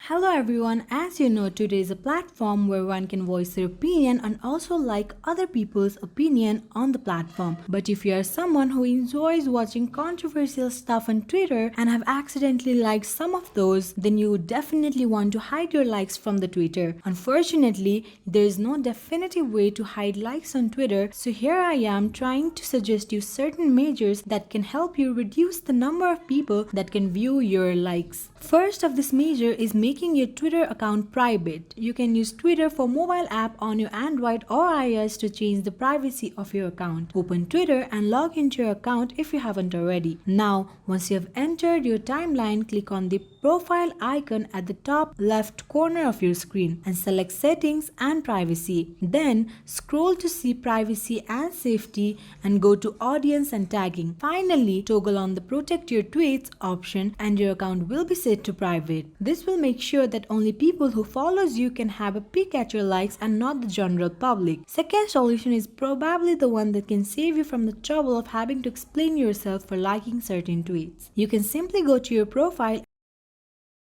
Hello everyone, as you know, today is a platform where one can voice their opinion and also like other people's opinion on the platform. But if you are someone who enjoys watching controversial stuff on Twitter and have accidentally liked some of those, then you would definitely want to hide your likes from the Twitter. Unfortunately, there is no definitive way to hide likes on Twitter, so here I am trying to suggest you certain measures that can help you reduce the number of people that can view your likes. First of this measure is making your Twitter account private. You can use Twitter for mobile app on your Android or iOS to change the privacy of your account. Open Twitter and log into your account if you haven't already. Now, once you have entered your timeline, click on the profile icon at the top left corner of your screen and select Settings and Privacy. Then scroll to see Privacy and Safety and go to Audience and Tagging. Finally, toggle on the Protect Your Tweets option and your account will be set to private. This will make sure that only people who follows you can have a peek at your likes and not the general public. Second solution is probably the one that can save you from the trouble of having to explain yourself for liking certain tweets. You can simply go to your profile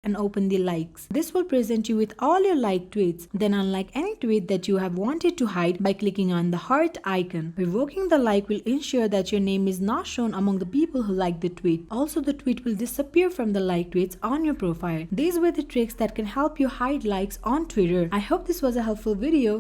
and open the likes. This will present you with all your liked tweets. Then unlike any tweet that you have wanted to hide by clicking on the heart icon. Revoking the like will ensure that your name is not shown among the people who like the tweet. Also, the tweet will disappear from the liked tweets on your profile. These were the tricks that can help you hide likes on Twitter. I hope this was a helpful video.